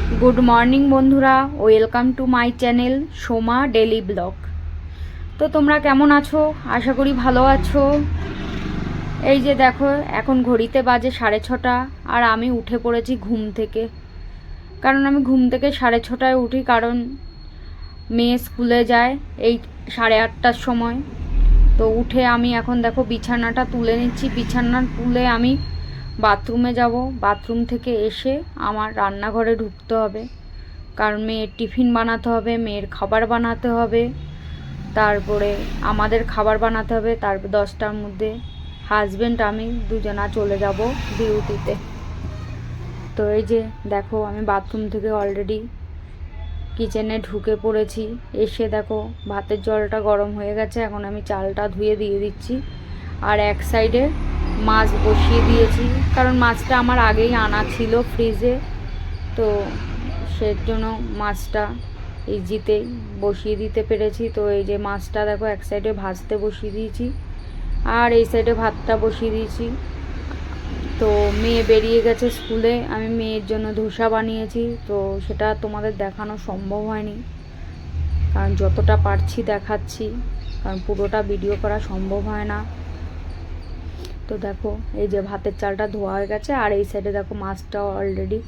Good morning বন্ধুরা, welcome to my channel Soma daily blog. তো তোমরা কেমন আছো? আশা করি ভালো আছো। এই যে দেখো, এখন ঘড়িতে বাজে 6:30 আর আমি উঠে পড়েছি ঘুম থেকে। কারণ আমি ঘুম থেকে 6:30টায় উঠি, কারণ মেয়ে স্কুলে যায় এই 8:30টার সময়। তো উঠে আমি এখন দেখো বিছানাটা তুলে নিচ্ছি। বিছানা তুলে আমি বাথরুমে যাব। বাথরুম থেকে এসে আমার রান্নাঘরে ঢুকতে হবে, কারণ মেয়ের টিফিন বানাতে হবে, মেয়ের খাবার বানাতে হবে, তারপরে আমাদের খাবার বানাতে হবে। তারপর 10টার মধ্যে হাজব্যান্ড আমি দুজনা চলে যাব ডিউটিতে। তো এই যে দেখো, আমি বাথরুম থেকে অলরেডি কিচেনে ঢুকে পড়েছি। এসে দেখো ভাতের জলটা গরম হয়ে গেছে, এখন আমি চালটা ধুয়ে দিয়ে দিচ্ছি। আর এক সাইডে মাছ বসিয়ে দিয়েছি, কারণ মাছটা আমার আগেই আনা ছিল ফ্রিজে। তো সেজন্য মাছটা ইজিতেই বসিয়ে দিতে পেরেছি। তো এই যে মাছটা দেখো এক সাইডে ভাজতে বসিয়ে দিয়েছি, আর এই সাইডে ভাতটা বসিয়ে দিয়েছি। তো মেয়ে বেরিয়ে গেছে স্কুলে, আমি মেয়ের জন্য ধোসা বানিয়েছি। তো সেটা তোমাদের দেখানো সম্ভব হয়নি, কারণ যতটা পারছি দেখাচ্ছি, কারণ পুরোটা ভিডিও করা সম্ভব হয় না। তো দেখো এই যে ভাতের চালটা ধোয়া হয়ে গেছে, আর এই সাইডে দেখো মাছটা অলরেডি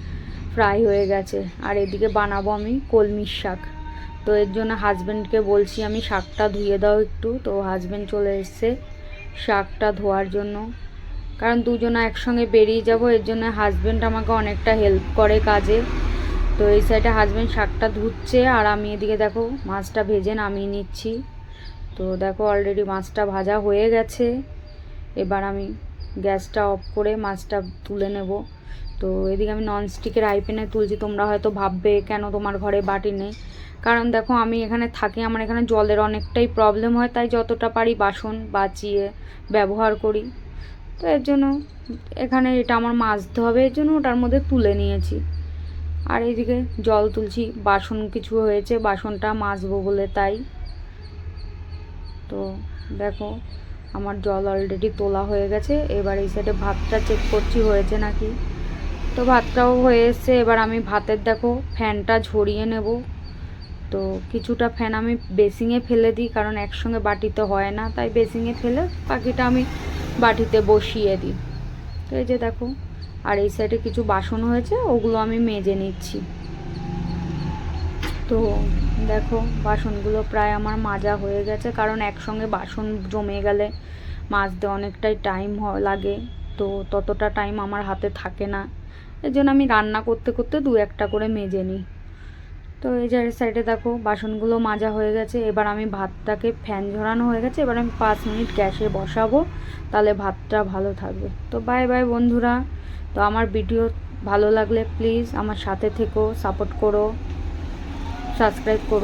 ফ্রাই হয়ে গেছে। আর এদিকে বানাবো আমি কলমির শাক। তো এর জন্য হাজব্যান্ডকে বলছি আমি শাকটা ধুয়ে দাও একটু। তো হাজব্যান্ড চলে এসছে শাকটা ধোয়ার জন্য, কারণ দুজনা একসঙ্গে বেরিয়ে যাব, এর জন্য হাজব্যান্ড আমাকে অনেকটা হেল্প করে কাজে। তো এই সাইডে হাজব্যান্ড শাকটা ধুচ্ছে, আর আমি এদিকে দেখো মাছটা ভেজে নামিয়ে নিচ্ছি। তো দেখো অলরেডি মাছটা ভাজা হয়ে গেছে। এবার আমি গ্যাসটা অফ করে মাছটা তুলে নেব। তো এদিকে আমি ননস্টিকের আইপ্যানে তুলছি। তোমরা হয়তো ভাববে কেন তোমার ঘরে বাটি নেই, কারণ দেখো আমি এখানে থাকি, আমার এখানে জলের অনেকটাই প্রবলেম হয়, তাই যতটা পারি বাসন বাঁচিয়ে ব্যবহার করি। তো এর জন্য এখানে এটা আমার মাজতে হবে, এর জন্য ওটার মধ্যে তুলে নিয়েছি। আর এইদিকে জল তুলছি, বাসন কিছু হয়েছে, বাসনটা মাজবো বলে তাই। তো দেখো আমার জল অলরেডি তোলা হয়ে গেছে। এবার এই সাইডে ভাতটা চেক করছি হয়েছে নাকি। তো ভাতটাও হয়ে এসছে। এবার আমি ভাতের দেখো ফ্যানটা ঝরিয়ে নেব। তো কিছুটা ফ্যান আমি বেসিংয়ে ফেলে দিই, কারণ একসঙ্গে বাটিতে হয় না, তাই বেসিংয়ে ফেলে বাকিটা আমি বাটিতে বসিয়ে দিই। তো এই যে দেখো, আর এই সাইডে কিছু বাসন হয়েছে, ওগুলো আমি মেজে নিচ্ছি। তো দেখো বাসনগুলো প্রায় আমার মাজা হয়ে গেছে, কারণ একসঙ্গে বাসন জমে গেলে মাজতে অনেকটাই টাইম লাগে। তো ততটা টাইম আমার হাতে থাকে না, এর জন্য আমি রান্না করতে করতে 2-1টা করে মেজে নিই। তো এই যে সাইডে দেখো বাসনগুলো মাজা হয়ে গেছে। এবার আমি ভাতটাকে, ফ্যান ঝরানো হয়ে গেছে, এবার আমি 5 মিনিট গ্যাসে বসাবো, তাহলে ভাতটা ভালো থাকবে। তো বাই বাই বন্ধুরা। তো আমার ভিডিও ভালো লাগলে প্লিজ আমার সাথে থেকো, সাপোর্ট করো, সাবস্ক্রাইব করো।